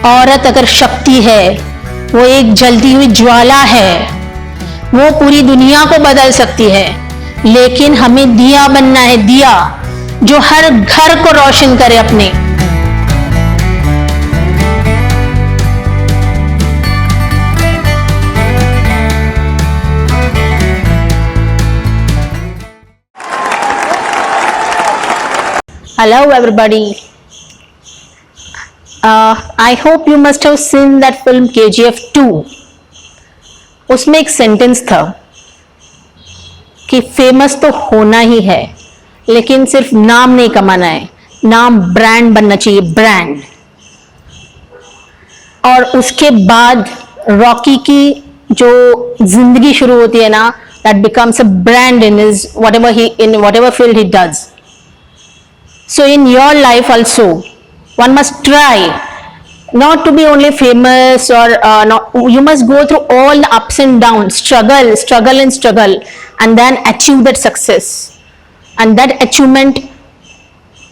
औरत अगर शक्ति है, वो एक जलती हुई ज्वाला है, वो पूरी दुनिया को बदल सकती है। लेकिन हमें दिया बनना है, दिया जो हर घर को रोशन करे अपने। Hello everybody. I hope you must have seen that film KGF 2. उसमें एक सेंटेंस था कि फेमस तो होना ही है, लेकिन सिर्फ नाम नहीं कमाना है, नाम ब्रांड बनना चाहिए, ब्रांड। और उसके बाद रॉकी की जो जिंदगी शुरू होती है ना, that becomes a brand in his whatever field he does. So in your life also, one must try not to be only famous or you must go through all the ups and downs, struggle, and then achieve that success. And that achievement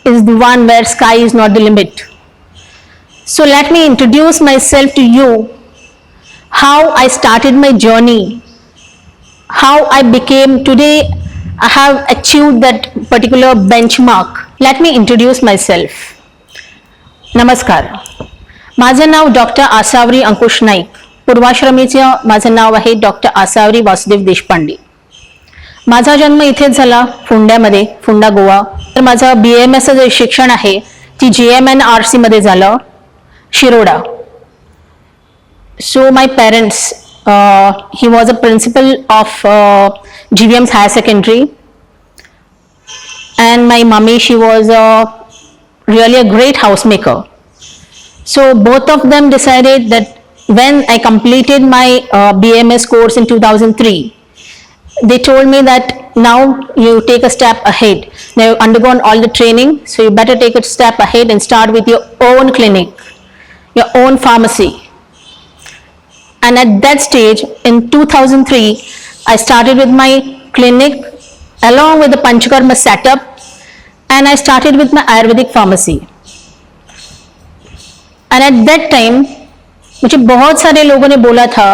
is the one where sky is not the limit. So let me introduce myself to you, how I started my journey, how I became today. I have achieved that particular benchmark. Let me introduce myself. नमस्कार, माझं नाव doctor Asavari अंकुश नाईक. पूर्वाश्रमीचं माझं नाव आहे doctor Asavari Vasudev Deshpande. माझा जन्म इथेच झाला, फुंड्यामध्ये, फुंडा गोवा. तर माझं BAMS जे शिक्षण आहे ती JMNRC मध्ये झालं, Shiroda. So my parents, he was a principal of GVM's higher secondary, and my mummy, she was really a great housemaker. So both of them decided that when I completed my BAMS course in 2003, they told me that now you take a step ahead. Now you've undergone all the training, so you better take a step ahead and start with your own clinic, your own pharmacy. And at that stage, in 2003, I started with my clinic along with the Panchakarma setup, and I started with my Ayurvedic pharmacy. And at that time, मुझे बहुत सारे लोगों ने बोला था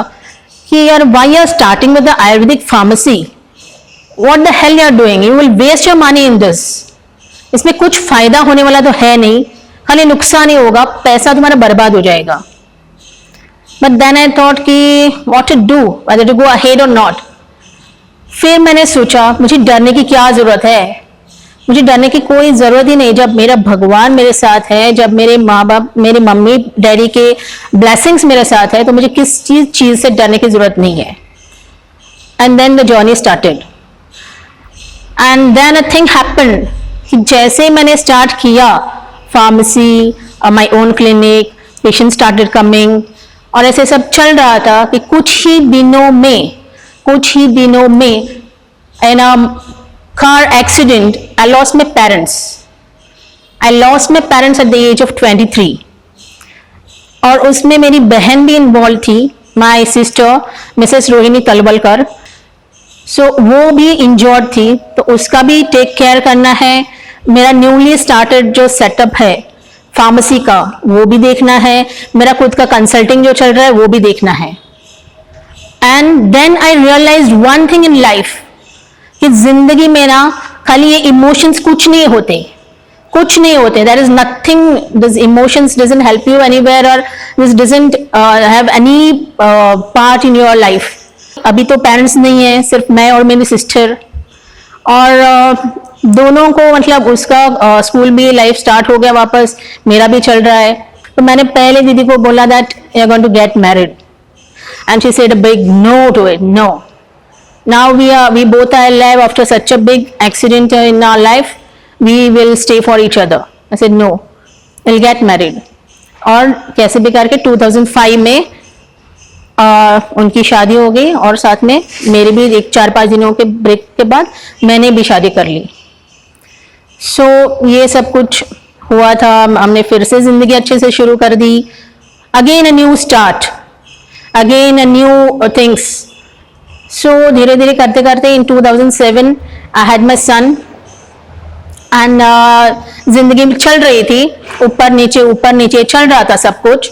कि यार, why you are starting with the Ayurvedic pharmacy? What the hell you are doing? You will waste your money in this. इसमें कुछ फायदा होने वाला तो है नहीं, खाली नुकसान ही होगा, पैसा तुम्हारा बर्बाद हो जाएगा. But then I thought कि what to do, whether to go ahead or not. फिर मैंने सोचा मुझे डरने की क्या जरूरत है, मुझे डरने की कोई जरूरत ही नहीं. जब मेरा भगवान मेरे साथ है, जब मेरे माँ बाप, मेरे मम्मी डैडी के ब्लेसिंग्स मेरे साथ है, तो मुझे किस चीज से डरने की जरूरत नहीं है. And then the journey started, and then a thing happened कि जैसे ही मैंने स्टार्ट किया pharmacy, my own clinic, patient started coming, और ऐसे सब चल रहा था कि कुछ ही दिनों में इन अ car accident, I lost my parents. At the age of 23. और उसमें मेरी बहन भी इन्वॉल्व थी, my sister, Mrs. Rohini Talwalkar. So वो भी इंजर्ड थी, तो उसका भी टेक केयर करना है. मेरा न्यूली स्टार्टेड जो सेटअप है फार्मेसी का, वो भी देखना है. मेरा खुद का कंसल्टिंग जो चल रहा है वो भी देखना है. And then I realised one thing in life कि जिंदगी में ना खाली ये इमोशंस कुछ नहीं होते. There is nothing, this emotions doesn't help you anywhere, or this doesn't have any part in your life. अभी तो पेरेंट्स नहीं है, सिर्फ मैं और मेरी सिस्टर, और दोनों को मतलब उसका स्कूल भी लाइफ स्टार्ट हो गया वापस, मेरा भी चल रहा है. तो मैंने पहले दीदी को बोला that you are going to get married, and she said a big no to it. No, now we both are alive after such a big accident in our life, we will stay for each other. I said no, we'll get married. और कैसे भी करके 2005 में उनकी शादी हो गई, और साथ में मेरे भी एक 4-5 दिनों के ब्रेक के बाद मैंने भी शादी कर ली. सो ये सब कुछ हुआ था. हमने फिर से जिंदगी अच्छे से शुरू कर दी. Again a new start, again a new things. So धीरे धीरे करते करते इन 2007 I had my sun, and जिंदगी चल रही थी, ऊपर नीचे चल रहा था सब कुछ.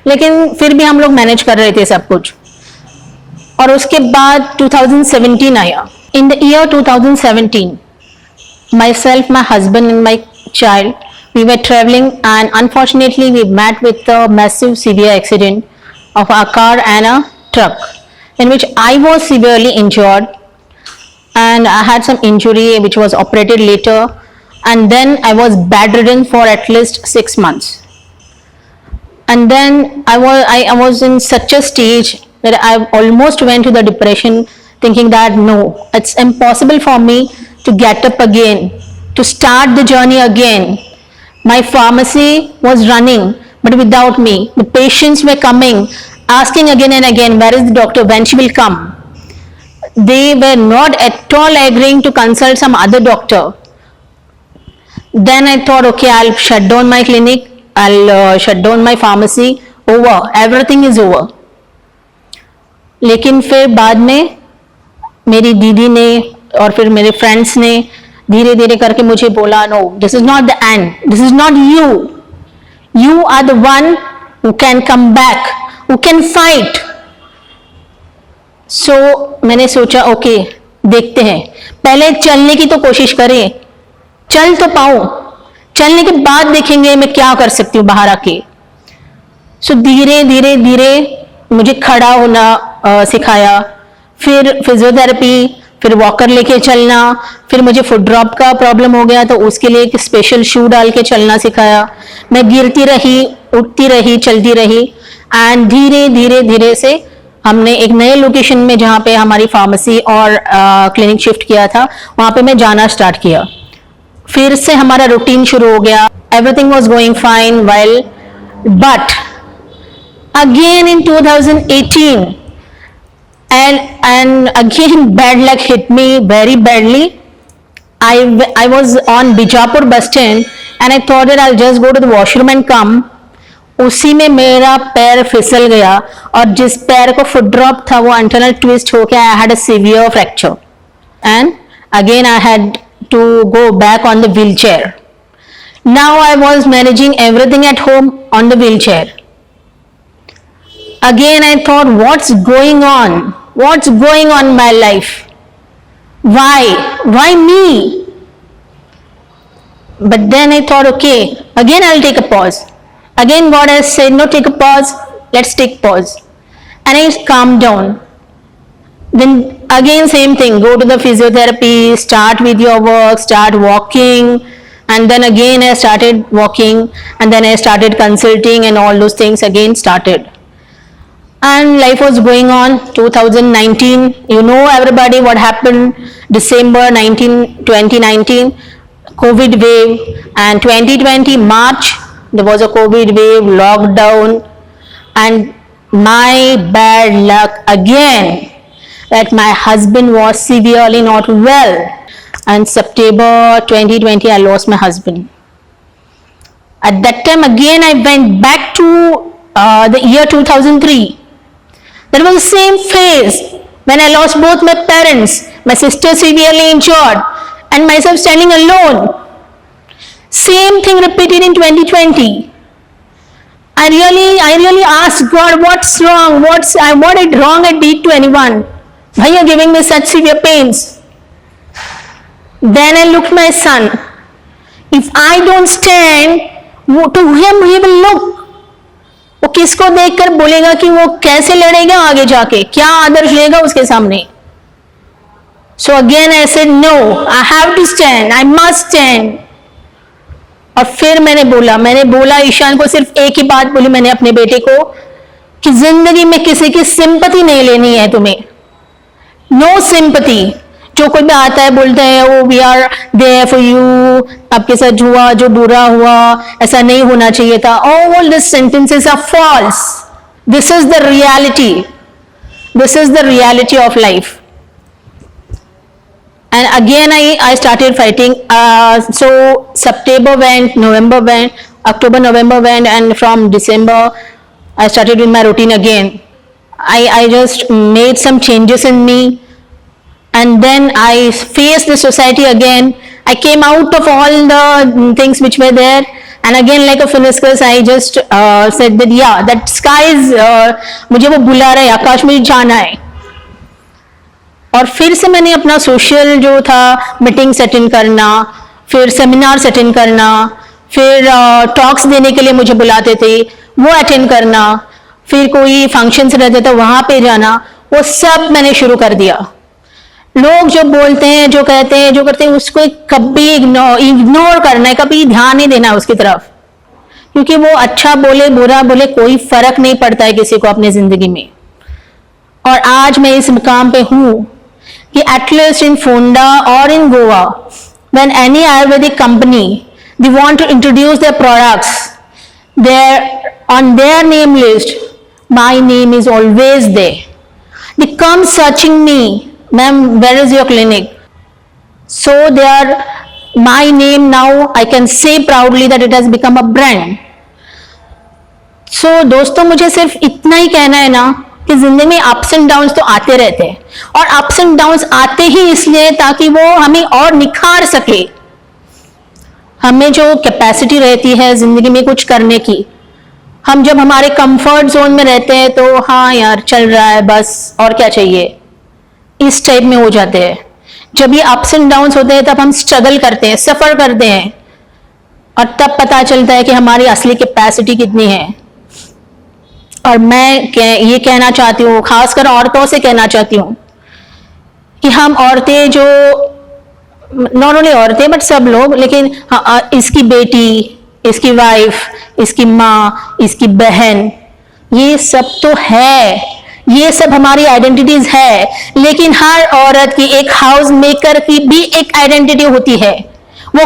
लेकिन फिर भी हम लोग मैनेज कर रहे थे सब कुछ। और उसके बाद 2017 आया। In the year 2017 myself, my husband and my child, we were traveling and unfortunately we met with a massive severe accident of a car and a truck in which I was severely injured and I had some injury which was operated later, and then I was bedridden for at least 6 months. And then I was in such a stage that I almost went to the depression, thinking that no, it's impossible for me to get up again, to start the journey again. My pharmacy was running, but without me. The patients were coming, asking again and again, where is the doctor, when she will come. They were not at all agreeing to consult some other doctor. Then I thought, okay, I'll shut down my clinic, I'll shut down my pharmacy, over, everything is over. लेकिन फिर बाद में मेरी दीदी ने और फिर मेरे फ्रेंड्स ने धीरे धीरे करके मुझे बोला, no, this is not the end, this is not you, you are the one who can come back, who can fight. So मैंने सोचा ओके देखते हैं, पहले चलने की तो कोशिश करें, चल तो पाऊं, चलने के बाद देखेंगे मैं क्या कर सकती हूँ बाहर आके. सो धीरे धीरे धीरे मुझे खड़ा होना सिखाया, फिर फिजियोथेरेपी, फिर वॉकर लेके चलना, फिर मुझे फुट ड्रॉप का प्रॉब्लम हो गया तो उसके लिए एक स्पेशल शू डाल के चलना सिखाया. मैं गिरती रही, उठती रही, चलती रही, एंड धीरे धीरे धीरे से हमने एक नए लोकेशन में जहाँ पे हमारी फार्मेसी और क्लिनिक शिफ्ट किया था वहां पे मैं जाना स्टार्ट किया. फिर से हमारा रूटीन शुरू हो गया. Everything was going fine well, but again in 2018 and again bad luck hit me very badly. I was on Bijapur bus stand and I thought that I'll just go to the washroom and come. उसी में मेरा पैर फिसल गया और जिस पैर को फुट ड्रॉप था वो इंटरनल ट्विस्ट होके I had a severe fracture and again I had to go back on the wheelchair. Now I was managing everything at home on the wheelchair. Again I thought, what's going on? What's going on in my life? Why me? But then I thought, okay, again I'll take a pause. Again God has said, no, take a pause, let's take pause. And I calmed down. Then again same thing, go to the physiotherapy, start with your work, start walking, and then again I started walking, and then I started consulting and all those things again started. And life was going on. 2019, you know everybody what happened, December 2019, COVID wave, and 2020 March there was a COVID wave, lockdown, and my bad luck again that my husband was severely not well, and September 2020 I lost my husband. At that time again I went back to the year 2003. That was the same phase when I lost both my parents, my sister severely injured, and myself standing alone. Same thing repeated in 2020. I really asked God, what's wrong? What did wrong I did to anyone? Why are you giving me such severe pains? Then I looked at my son. If I don't stand, to him he will look. वो किसको देखकर बोलेगा कि वो कैसे लड़ेगा आगे जाके, क्या आदर्श लेगा उसके सामने. So again I said no, I have to stand, I must stand. और फिर मैंने बोला ईशान को सिर्फ एक ही बात बोली मैंने अपने बेटे को कि जिंदगी में किसी की सिंपैथी नहीं लेनी है तुम्हें. No sympathy. जो कोई भी आता है बोलता है वो we are there for you, आपके साथ हुआ जो बुरा हुआ ऐसा नहीं होना चाहिए था. All this sentences are false. This is the reality. This is the reality of life. And again I started fighting. So September went, November went, October, November went, and from December I started with my routine again. I just made some changes in me. And then I faced the society again. I came out of all the things which were there And again, like a finiscus, I just said that yeah, that sky is मुझे वो बुला रहा है, आकाश में जाना है. और फिर से मैंने अपना सोशल जो था, मीटिंग्स अटेंड करना, फिर सेमिनार्स अटेंड करना, फिर टॉक्स देने के लिए मुझे बुलाते थे, वो अटेंड करना, फिर कोई फंक्शंस रहते थे वहां पे जाना, वो सब मैंने शुरू कर दिया. लोग जो बोलते हैं, जो कहते हैं, जो करते हैं, उसको कभी इग्नोर करना है, कभी ध्यान नहीं देना उसकी तरफ, क्योंकि वो अच्छा बोले बुरा बोले कोई फर्क नहीं पड़ता है किसी को अपनी जिंदगी में. और आज मैं इस मुकाम पे हूं कि एटलीस्ट इन फोंडा और इन Goa, when any Ayurvedic company they want to introduce their products, there on their name list my name is always there. They come searching me, ma'am, where is your clinic? So they are my name now, I can say proudly that it has become a brand. So दोस्तों, मुझे सिर्फ इतना ही कहना है ना कि जिंदगी में अप्स एंड डाउन्स तो आते रहते हैं, और अप्स एंड डाउन्स आते ही इसलिए ताकि वो हमें और निखार सके. हमें जो कैपेसिटी रहती है जिंदगी में कुछ करने की, हम जब हमारे कंफर्ट जोन में रहते हैं तो हाँ यार चल रहा है बस, और क्या चाहिए, इस टाइप में हो जाते हैं. जब ये अप्स एंड डाउन्स होते हैं तब हम स्ट्रगल करते हैं, सफर करते हैं, और तब पता चलता है कि हमारी असली कैपेसिटी कितनी है. और मैं ये कहना चाहती हूँ, खासकर औरतों से कहना चाहती हूँ कि हम औरतें जो, नॉट ओनली औरतें बट सब लोग, लेकिन इसकी बेटी, इसकी वाइफ, इसकी माँ, इसकी बहन, ये सब तो है, ये सब हमारी आइडेंटिटीज है. लेकिन हर औरत की, एक हाउस मेकर की भी एक आइडेंटिटी होती है. वो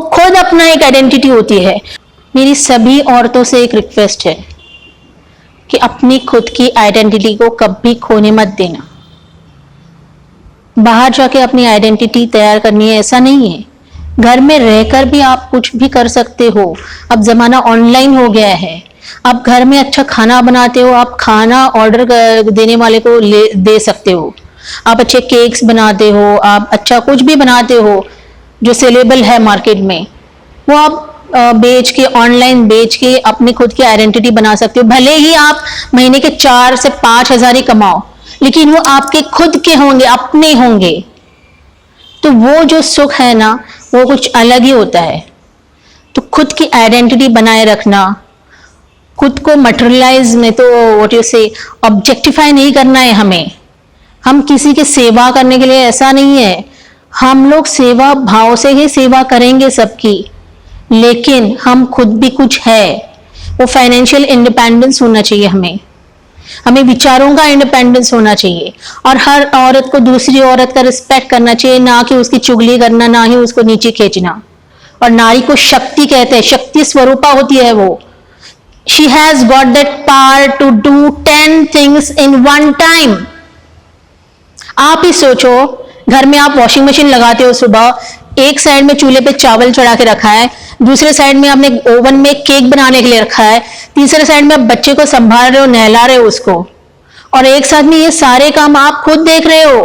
खुद अपना एक आइडेंटिटी होती है. मेरी सभी औरतों से एक रिक्वेस्ट है कि अपनी खुद की आइडेंटिटी को कभी खोने मत देना. बाहर जाके अपनी आइडेंटिटी तैयार करनी है ऐसा नहीं है, घर में रहकर भी आप कुछ भी कर सकते हो. अब जमाना ऑनलाइन हो गया है, आप घर में अच्छा खाना बनाते हो, आप खाना ऑर्डर देने वाले को दे सकते हो. आप अच्छे केक्स बनाते हो, आप अच्छा कुछ भी बनाते हो जो सेलेबल है मार्केट में, वो आप बेच के, ऑनलाइन बेच के अपनी खुद की आइडेंटिटी बना सकते हो. भले ही आप महीने के 4 से 5 हजार ही कमाओ, लेकिन वो आपके खुद के होंगे, अपने होंगे. तो वो जो सुख है ना, वो कुछ अलग ही होता है. तो खुद की आइडेंटिटी बनाए रखना, खुद को मटेरियलाइज में, तो व्हाट यू से, ऑब्जेक्टिफाई नहीं करना है हमें. हम किसी की सेवा करने के लिए ऐसा नहीं है, हम लोग सेवा भाव से ही सेवा करेंगे सबकी, लेकिन हम खुद भी कुछ है. वो फाइनेंशियल इंडिपेंडेंस होना चाहिए हमें विचारों का इंडिपेंडेंस होना चाहिए, और हर औरत को दूसरी औरत का रिस्पेक्ट करना चाहिए, ना कि उसकी चुगली करना, ना ही उसको नीचे खींचना. और नारी को शक्ति कहते हैं, शक्ति स्वरूपा होती है वो. She has got that power to do 10 things in one time. आप ही सोचो, घर में आप वॉशिंग मशीन लगाते हो, सुबह एक साइड में चूल्हे पे चावल चढ़ा के रखा है, दूसरे साइड में आपने ओवन में केक बनाने के लिए रखा है, तीसरे साइड में आप बच्चे को संभाल रहे हो, नहला रहे हो उसको, और एक साथ में ये सारे काम आप खुद देख रहे हो.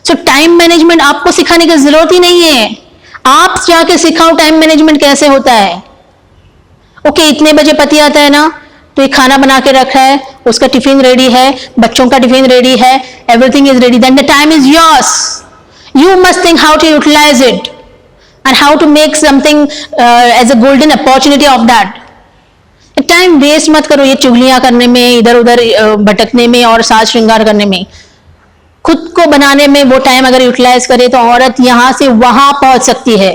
सो टाइम मैनेजमेंट आपको सिखाने की जरूरत ही नहीं है. आप जाके सिखाओ टाइम मैनेजमेंट कैसे होता है. ओके, इतने बजे पति आता है ना, तो ये खाना बना के रखा है, उसका टिफिन रेडी है, बच्चों का टिफिन रेडी है, everything is ready, then the time is yours. You must think how to utilize it and how to make something as a golden opportunity of that. Time waste मत करो ये चुगलियां करने में, इधर उधर भटकने में और साज श्रृंगार करने में. खुद को बनाने में वो टाइम अगर यूटिलाइज करे तो औरत यहां से वहां पहुंच सकती है.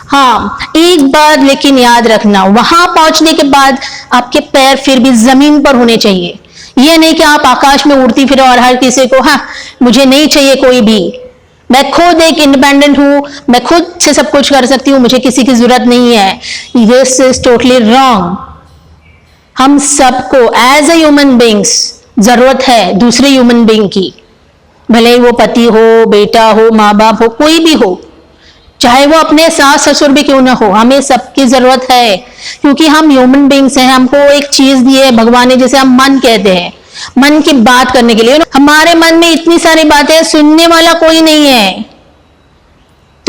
हाँ, एक बात लेकिन याद रखना, वहां पहुंचने के बाद आपके पैर फिर भी जमीन पर होने चाहिए. ये नहीं कि आप आकाश में उड़ती फिरो और हर किसी को हाँ मुझे नहीं चाहिए कोई भी, मैं खुद एक इंडिपेंडेंट हूं, मैं खुद से सब कुछ कर सकती हूं, मुझे किसी की जरूरत नहीं है. This is totally wrong. हम सबको एज ए ह्यूमन बींग्स जरूरत है दूसरे ह्यूमन बींग की, भले ही वो पति हो, बेटा हो, माँ बाप हो, कोई भी हो, चाहे वो अपने सास ससुर भी क्यों ना हो, हमें सबकी जरूरत है, क्योंकि हम ह्यूमन बींग्स हैं. हमको एक चीज दी है भगवान ने, जिसे हम मन कहते हैं, मन की बात करने के लिए. हमारे मन में इतनी सारी बातें, सुनने वाला कोई नहीं है,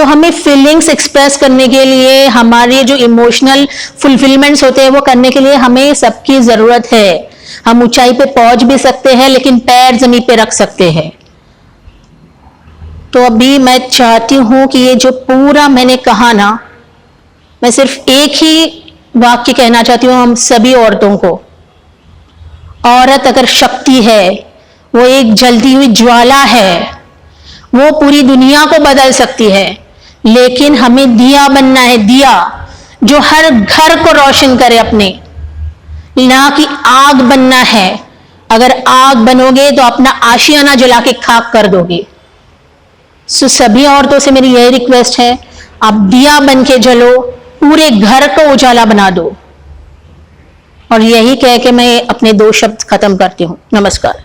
तो हमें फीलिंग्स एक्सप्रेस करने के लिए, हमारे जो इमोशनल फुलफिलमेंट्स होते हैं वो करने के लिए हमें सबकी जरूरत है। हम ऊंचाई पे पहुंच भी सकते हैं लेकिन पैर जमीन पे रख सकते हैं। तो अभी मैं चाहती हूं कि ये जो पूरा मैंने कहा ना, मैं सिर्फ एक ही वाक्य कहना चाहती हूँ हम सभी औरतों को। औरत अगर शक्ति है, वो एक जलती हुई ज्वाला है, वो पूरी दुनिया को बदल सकती है, लेकिन हमें दिया बनना है, दिया जो हर घर को रोशन करे अपने, ना कि आग बनना है। अगर आग बनोगे तो अपना आशियाना जला के खाक कर दोगे। सो सभी औरतों से मेरी यही रिक्वेस्ट है, आप दिया बन के जलो, पूरे घर को उजाला बना दो। और यही कह के मैं अपने 2 शब्द खत्म करती हूं। नमस्कार।